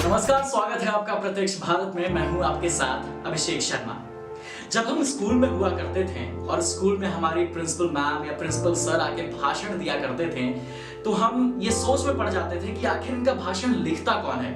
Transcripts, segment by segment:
नमस्कार, स्वागत है आपका प्रत्यक्ष भारत में। मैं हूं आपके साथ अभिषेक शर्मा। जब हम स्कूल में हुआ करते थे और स्कूल में हमारी प्रिंसिपल मैम या प्रिंसिपल सर आके भाषण दिया करते थे, तो हम ये सोच में पड़ जाते थे कि आखिर इनका भाषण लिखता कौन है,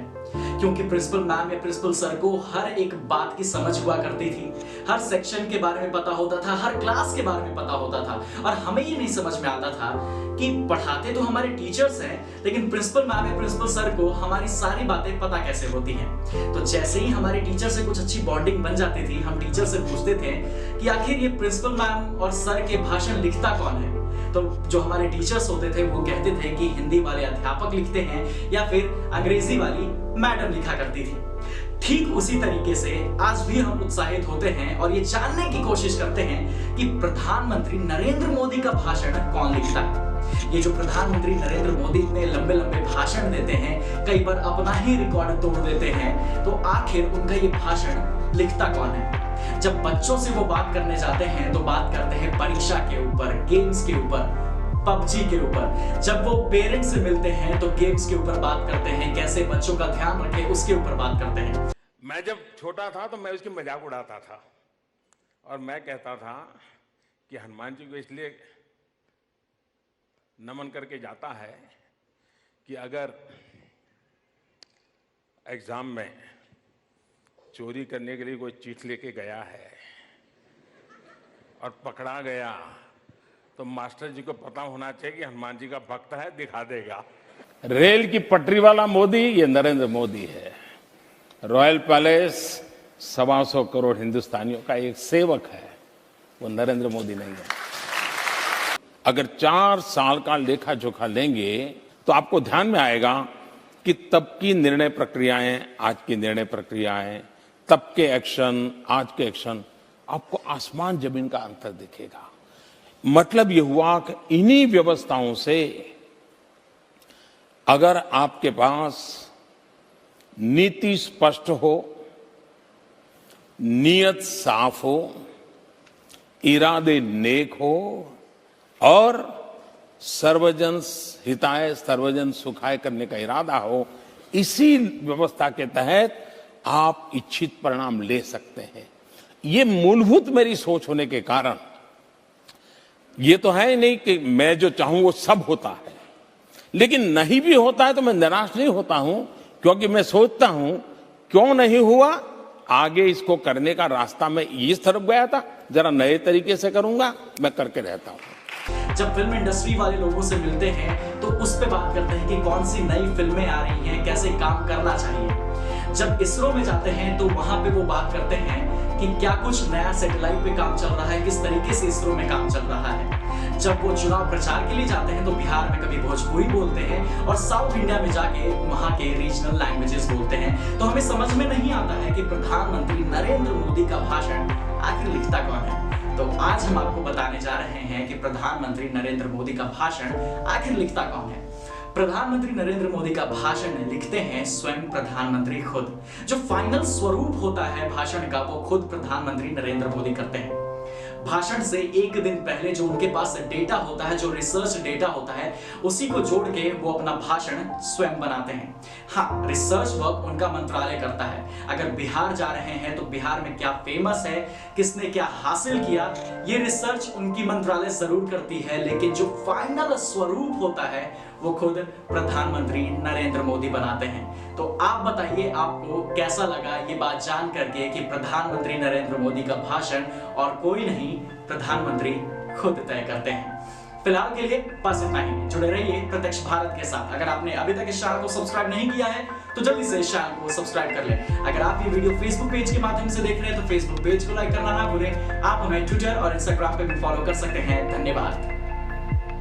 क्योंकि प्रिंसिपल मैम या प्रिंसिपल सर को हर एक बात की समझ हुआ करती थी, हर सेक्शन के बारे में पता होता था, हर क्लास के बारे में पता होता था। और हमें ये नहीं समझ में आता था कि पढ़ाते तो हमारे टीचर्स हैं, लेकिन प्रिंसिपल मैम या प्रिंसिपल सर को हमारी सारी बातें पता कैसे होती हैं। तो जैसे ही हमारे टीचर से कुछ अच्छी बॉन्डिंग बन जाती थी, हम टीचर से पूछते थे कि आखिर ये प्रिंसिपल मैम और सर के भाषण लिखता कौन है। तो जो हमारे टीचर्स होते थे वो कहते थे कि हिंदी वाले अध्यापक लिखते हैं या फिर अंग्रेजी वाली मैडम लिखा करती थी। ठीक उसी तरीके से आज भी हम उत्साहित होते हैं और ये जानने की कोशिश करते हैं कि प्रधानमंत्री नरेंद्र मोदी का भाषण कौन लिखता है। ये जो प्रधानमंत्री नरेंद्र मोदी इतने लंबे लंबे भाषण देते हैं, कई बार अपना ही रिकॉर्ड तोड़ देते हैं, तो आखिर उनका ये भाषण लिखता कौन है। जब बच्चों से वो बात करने जाते हैं तो बात करते हैं परीक्षा के ऊपर, गेम्स के ऊपर, पबजी के ऊपर। जब वो पेरेंट्स से मिलते हैं तो गेम्स के ऊपर बात करते हैं, कैसे बच्चों का ध्यान रखें उसके ऊपर बात करते हैं। मैं जब छोटा था तो मैं उसकी मजाक उड़ाता था और मैं कहता था कि हनुमान जी को इसलिए नमन करके जाता है कि अगर एग्जाम में चोरी करने के लिए कोई चीट लेके गया है और पकड़ा गया तो मास्टर जी को पता होना चाहिए कि हनुमान जी का भक्त है, दिखा देगा। रेल की पटरी वाला मोदी ये नरेंद्र मोदी है। रॉयल पैलेस 125 करोड़ हिंदुस्तानियों का एक सेवक है, वो नरेंद्र मोदी नहीं है। अगर 4 साल का लेखा जोखा लेंगे तो आपको ध्यान में आएगा कि तब की निर्णय प्रक्रियाएं, आज की निर्णय प्रक्रियाएं, तब के एक्शन, आज के एक्शन, आपको आसमान जमीन का अंतर दिखेगा। मतलब यह हुआ कि इन्हीं व्यवस्थाओं से अगर आपके पास नीति स्पष्ट हो, नीयत साफ हो, इरादे नेक हो और सर्वजन हिताय सर्वजन सुखाय करने का इरादा हो, इसी व्यवस्था के तहत आप इच्छित परिणाम ले सकते हैं। ये मूलभूत मेरी सोच होने के कारण ये तो है नहीं कि मैं जो चाहूं वो सब होता है, लेकिन नहीं भी होता है तो मैं निराश नहीं होता हूं, क्योंकि मैं सोचता हूं क्यों नहीं हुआ, आगे इसको करने का रास्ता मैं इस तरफ गया था, जरा नए तरीके से करूंगा, मैं करके रहता हूं। जब फिल्म इंडस्ट्री वाले लोगों से मिलते हैं तो उस पे बात करते हैं कि कौन सी नई फिल्में आ रही हैं, कैसे काम करना चाहिए। जब इसरो में जाते हैं तो वहां पे वो बात करते हैं कि क्या कुछ नया सैटेलाइट पे काम चल रहा है, किस तरीके से इसरो में काम चल रहा है। जब वो चुनाव प्रचार के लिए जाते हैं तो बिहार में कभी भोजपुरी बोलते हैं और साउथ इंडिया में जाके वहां के रीजनल लैंग्वेजेस बोलते हैं। तो हमें समझ में नहीं आता है कि प्रधानमंत्री नरेंद्र मोदी का भाषण आखिर लिखता कौन है। तो आज हम आपको बताने जा रहे हैं कि प्रधानमंत्री नरेंद्र मोदी का भाषण आखिर लिखता कौन है। प्रधानमंत्री नरेंद्र मोदी का भाषण लिखते हैं स्वयं प्रधानमंत्री खुद। जो फाइनल स्वरूप होता है भाषण का वो खुद प्रधानमंत्री नरेंद्र मोदी करते हैं। भाषण से एक दिन पहले जो उनके पास डेटा होता है, जो रिसर्च डेटा होता है, उसी को जोड़ के वो अपना भाषण स्वयं बनाते हैं। हाँ, रिसर्च वर्क उनका मंत्रालय करता है। अगर बिहार जा रहे हैं तो बिहार में क्या फेमस है, किसने क्या हासिल किया, ये रिसर्च उनकी मंत्रालय जरूर करती है, लेकिन जो फाइनल स्वरूप होता है वो खुद प्रधानमंत्री नरेंद्र मोदी बनाते हैं। तो आप बताइए आपको कैसा लगा ये बात जान करके कि प्रधानमंत्री नरेंद्र मोदी का भाषण और कोई नहीं, प्रधानमंत्री खुद तय करते हैं। फिलहाल के लिए बस इतना ही। जुड़े रहिए प्रत्यक्ष भारत के साथ। अगर आपने अभी तक इस चैनल को सब्सक्राइब नहीं किया है तो जल्दी से इस चैनल को सब्सक्राइब कर लें। अगर आप ये वीडियो फेसबुक पेज के माध्यम से देख रहे हैं तो फेसबुक पेज को लाइक करना ना भूलें। आप हमें ट्विटर और इंस्टाग्राम पे भी फॉलो कर सकते हैं। धन्यवाद।